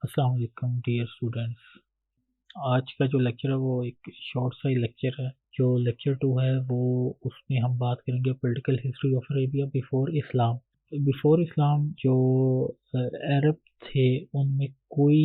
अस्सलाम वालेकुम dear students. आज का जो लेक्चर है वो एक शॉर्ट सा ही लेक्चर है। जो लेक्चर 2 है वो उसमें हम बात करेंगे political history of Arabia before Islam. Before Islam जो अरब थे उनमें कोई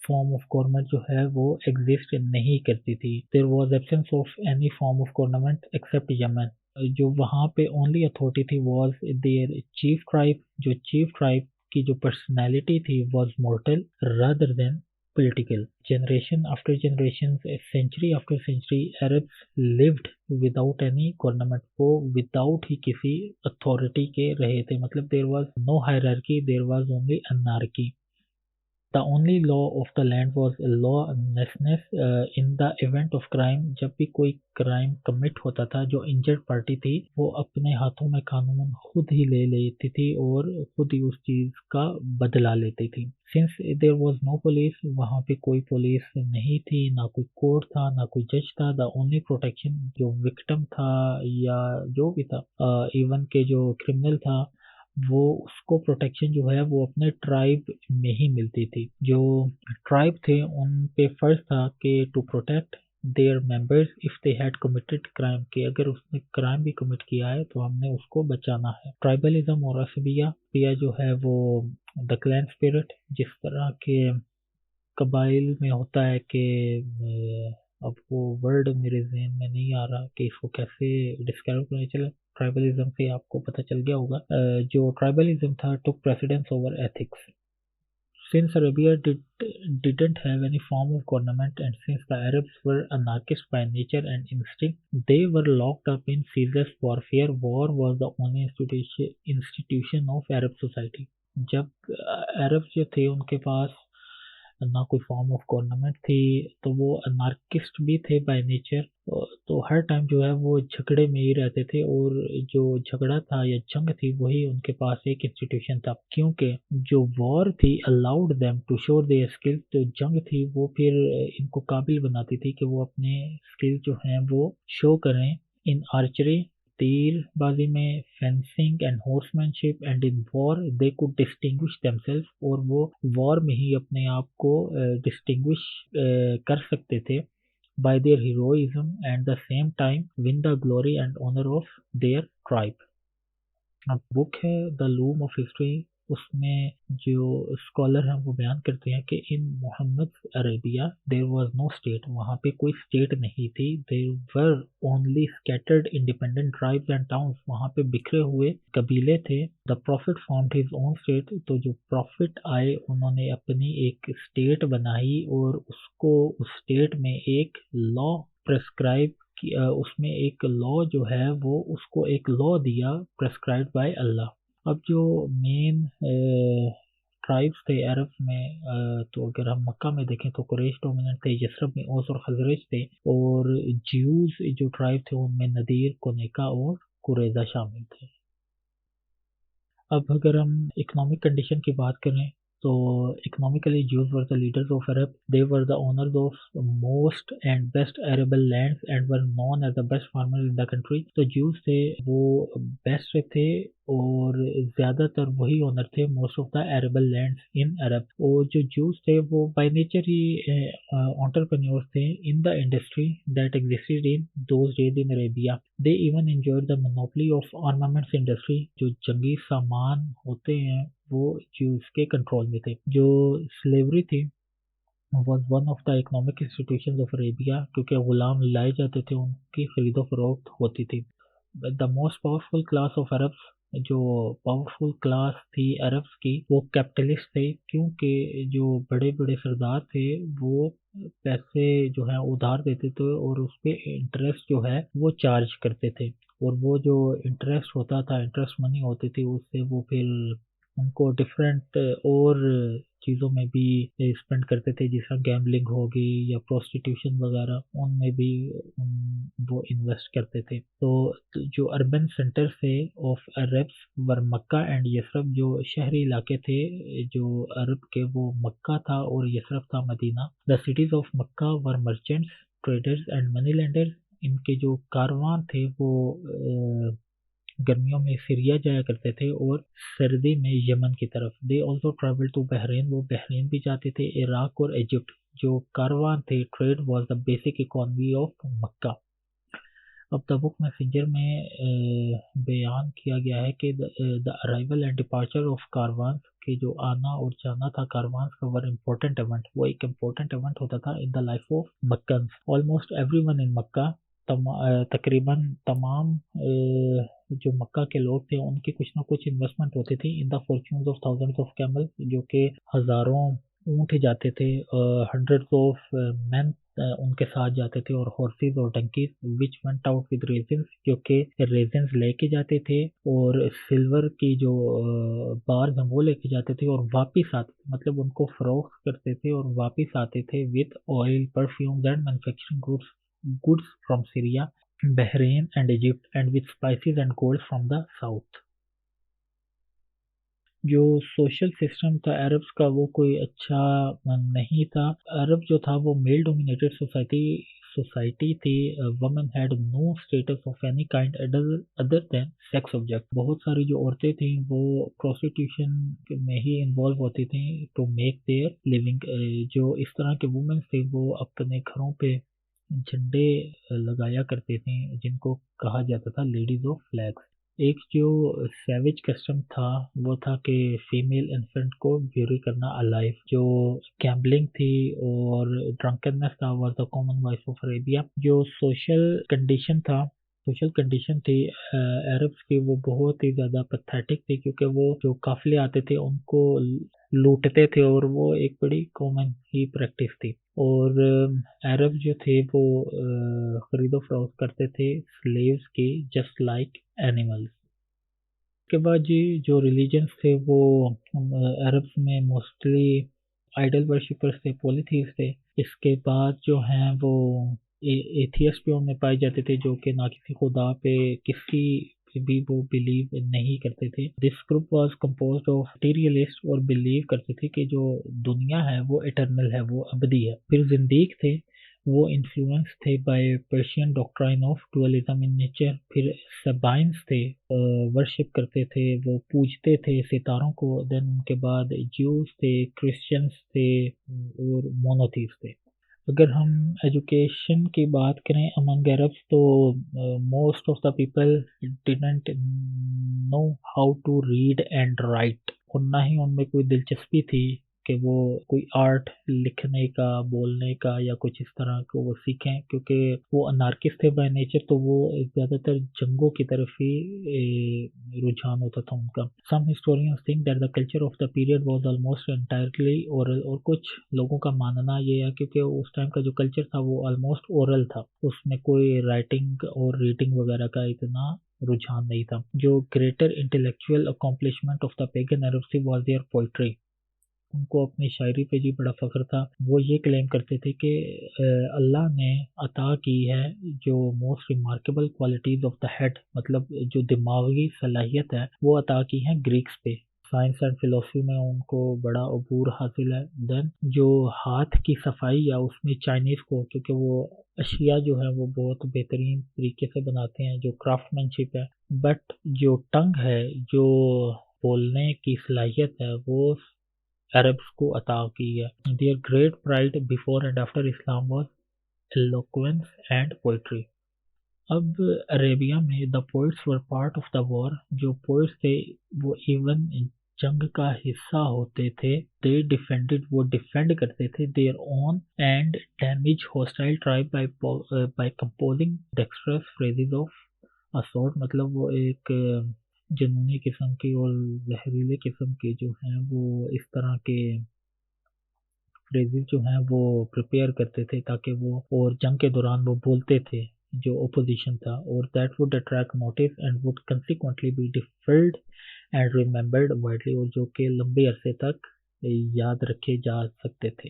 फॉर्म ऑफ गवर्नमेंट जो है वो एग्जिस्ट नहीं करती थी। There was absence of any form of government except Yemen. जो वहाँ पे ओनली अथॉरिटी थी वाज देयर चीफ ट्राइब। जो चीफ ट्राइब की जो पर्सनैलिटी थी was mortal rather than political. Generation after generation, century after century, Arabs lived without any government. वो without ही किसी authority के रहे थे। मतलब there was no hierarchy, there was only anarchy. The only law of the land was lawlessness in the event of crime. जब भी कोई crime commit होता था, जो इंजर्ड पार्टी थी वो अपने हाथों में कानून खुद ही ले लेती थी और खुद ही उस चीज का बदला लेती थी। Since there was no police, वहाँ पे कोई पुलिस नहीं थी, ना कोई कोर्ट था, ना कोई जज था। द ओनली प्रोटेक्शन जो विक्टिम था या जो भी था, इवन के जो क्रिमिनल था, वो उसको प्रोटेक्शन जो है वो अपने ट्राइब में ही मिलती थी। जो ट्राइब थे उन पे फर्ज था कि to protect their members if they had committed crime, कि अगर उसने क्राइम भी कमिट किया है तो हमने उसको बचाना है। ट्राइबलिज्म और असबिया पिया जो है वो द क्लैन स्पिरिट, जिस तरह के कबाइल में होता है कि अब वो वर्ड मेरे जहन में नहीं आ रहा कि इसको कैसे डिस्क्राइब करना। चले, ट्राइबलिज्म से आपको पता चल गया होगा। जो ट्राइबलिज्म था took precedence over ethics. Since Arabia didn't have any form of government, and since the Arabs were anarchists by nature and instinct, they were locked up in ceaseless warfare. War was the only institution of Arab society. जब अरब जो थे उनके पास ना कोई form of government थी, तो वो anarchist भी थे बाय नेचर। तो हर टाइम जो है वो झगड़े में ही रहते थे, और जो झगड़ा था या जंग थी वही उनके पास एक इंस्टीट्यूशन था। क्योंकि जो वॉर थी allowed them to show their skill, तो जंग थी वो फिर इनको काबिल बनाती थी कि वो अपने स्किल जो हैं वो शो करें। इन आर्चरी, तीरबाजी में, fencing and horsemanship, and in war they could distinguish themselves, और वो वॉर में ही अपने आप को डिस्टिंग्विश कर सकते थे by their heroism, and the same time win the glory and honor of their tribe. अब बुक है द लूम ऑफ हिस्ट्री, उसमें जो स्कॉलर हैं वो बयान करते हैं कि in Muhammad Arabia there was no state, वहाँ पे कोई स्टेट नहीं थी। There were only scattered independent tribes and towns, वहाँ पे बिखरे हुए कबीले थे। The prophet formed his own state, तो जो प्रॉफिट आए उन्होंने अपनी एक स्टेट बनाई, और उसको उस स्टेट में एक लॉ प्रेस्क्राइब, उसमें एक लॉ जो है वो उसको एक लॉ दिया प्रेस्क्राइब्ड बाय अल्लाह। अब जो मेन ट्राइब्स थे अरब में, तो अगर हम मक्का में देखें तो कुरैश डोमिनेंट थे, यसरब में औस और खजरज थे, और ज्यूज जो ट्राइब थे उनमें नदीर, कुनैका और कुरैजा शामिल थे। अब अगर हम इकोनॉमिक कंडीशन की बात करें तो economically Jews were the leaders of Arab. They were the owners of most and best arable lands and were known as the best farmers in the country. तो Jews थे वो बेस्ट थे, और ज़्यादातर वही ओनर थे most of the arable lands in Arab. और जो Jews थे वो बाय नेचर ही entrepreneurs थे in the industry that existed in those days in Arabia. They even enjoyed the monopoly of armaments industry, जो जंगी सामान होते हैं वो ज्यूज के कंट्रोल में थे। जो स्लेवरी थी was one of the economic institution of Arabia, क्योंकि गुलाम लाए जाते थे, उनकी खरीदो फरोख्त होती थी। The most powerful class of Arabs, जो पावरफुल क्लास थी अरब्स की वो कैपिटलिस्ट थे, क्योंकि जो बड़े बड़े सरदार थे वो पैसे जो है उधार देते थे और उस पर इंटरेस्ट जो है वो चार्ज करते थे, और वो जो इंटरेस्ट होता था, इंटरेस्ट मनी होती थी, उससे वो फिर उनको डिफरेंट और चीज़ों में भी स्पेंड करते थे, जैसा गैम्बलिंग हो गई या प्रोस्टिट्यूशन वगैरह, उनमें भी वो इन्वेस्ट करते थे। तो जो अर्बन सेंटर थे of Arabs were Mecca and Yathrib, जो शहरी इलाके थे जो अरब के वो मक्का था और यसरब था Medina. The cities of Mecca were merchants, traders and money lenders, इनके जो कारवान थे वो गर्मियों में सीरिया जाया करते थे और सर्दी में यमन की तरफ। They also travel to Bahrain, वो बहरीन भी जाते थे, इराक और इजिप्ट। जो कारवान थे, trade was the basic economy of Mecca. अब द बुक मैसेंजर में बयान किया गया है कि the arrival and departure of caravan, के जो आना और जाना था कारवान का, वर इम्पोर्टेंट इवेंट, वो एक इम्पोर्टेंट इवेंट होता था in the life of Meccan. Almost everyone in Mecca, तकरीबन तमाम जो मक्का के लोग थे उनकी कुछ ना कुछ इन्वेस्टमेंट होती थी in the fortunes of thousands of camel, जो कि हजारों ऊँट जाते थे, हंड्रेड्स ऑफ मैन उनके साथ जाते थे, और हॉर्सेस और donkeys which went out with resins, जो कि रेजिन्स लेके जाते थे, और सिल्वर की जो बार्स हैं वो लेके जाते थे और वापिस आते थे, मतलब उनको फरोख्त करते थे और वापिस आते थे with oil, perfumes and manufacturing goods from Syria, Bahrain and Egypt, and with spices and gold from the south. जो सोशल सिस्टम था अरब्स का वो कोई अच्छा नहीं था। अरब जो था वो मेल डोमिनेटेड सोसाइटी थी। Women had no status of any kind other than sex object. बहुत सारी जो औरतें थी वो प्रोस्टिट्यूशन में ही इन्वॉल्व होती थी टू मेक देयर लिविंग। जो इस तरह के वुमेन थे वो अपने घरों पे झंडे लगाया करते थे जिनको कहा जाता था लेडीज ऑफ फ्लैग्स। एक जो सैविज कस्टम था वो था कि फीमेल इन्फेंट को ब्यूरी करना अलाइव। जो गैम्बलिंग थी और ड्रंकननेस था was the common vice of Arabia. जो सोशल कंडीशन थी अरब्स की, वो बहुत ही ज़्यादा पैथेटिक थी, क्योंकि वो जो काफिले आते थे उनको लूटते थे और वो एक बड़ी कॉमन ही प्रैक्टिस थी। और अरब जो थे वो खरीदो फरोख्त करते थे स्लेव्स की जस्ट लाइक एनिमल्स। उसके बाद जी जो रिलीजन्स थे वो अरब्स में मोस्टली आइडल वर्शिपर्स थे, पॉलीथीस्ट थे। इसके बाद जो हैं वो एथियस्ट भी उनमें पाए जाते थे, जो कि ना किसी खुदा पे किसी पे भी वो बिलीव नहीं करते थे। This group was composed of materialist, और बिलीव करते थे कि जो दुनिया है वो इटर्नल है, वो अबदी है। फिर जिंदीक थे, वो इन्फ्लुएंस थे by Persian doctrine of dualism in nature. फिर सबाइंस थे, वर्शिप करते थे, वो पूजते थे सितारों को। देन उनके बाद ज्यूज थे, क्रिश्चियंस थे और मोनोथीस्ट थे। अगर हम एजुकेशन की बात करें अमंग अरब्स, तो most of the people didn't know how to read and write, और ना ही उनमें कोई दिलचस्पी थी कि वो कोई आर्ट लिखने का, बोलने का या कुछ इस तरह को वो सीखें, क्योंकि वो अनार्किस्ट थे बाय नेचर। तो वो ज़्यादातर जंगों की तरफ ही रुझान होता था उनका। Some historians think that the culture of the period was almost entirely oral, और कुछ लोगों का मानना ये है क्योंकि उस टाइम का जो कल्चर था वो ऑलमोस्ट ओरल था, उसमें कोई राइटिंग और रीडिंग वगैरह का इतना रुझान नहीं था। जो greater intellectual accomplishment of the pagan Arabs was their poetry. उनको अपनी शायरी पे जी बड़ा फख्र था। वो ये क्लेम करते थे कि अल्लाह ने अता की है जो most remarkable qualities of the head, मतलब जो दिमागी सलाहियत है वो अता की है ग्रीक्स पे। साइंस एंड फिलोसफी में उनको बड़ा अबूर हासिल है। देन जो हाथ की सफाई या उसमें चाइनीज को, क्योंकि वो अशिया जो है वो बहुत बेहतरीन तरीके से बनाते हैं, जो क्राफ्टमैनशिप है। बट जो टंग है, जो बोलने की सलाहियत है, वो अरब्स को अता की है। Their great pride before and after Islam was eloquence and poetry. अब अरेबिया में the poets were part of the war. जो पोइट्स थे वो इवन जंग का हिस्सा होते थे। दे डिफेंडेड, वो डिफेंड करते थे their own and damage hostile tribe by composing dexterous phrases of a sort. मतलब वो एक जुनूनी किस्म के और जहरीले किस्म के जो हैं वो इस तरह के फ्रेजेस जो हैं वो प्रिपेयर करते थे ताकि वो, और जंग के दौरान वो बोलते थे जो ओपोजिशन था, और that would attract notice and would consequently be defiled and remembered widely, और जो कि लंबे अरसे तक याद रखे जा सकते थे।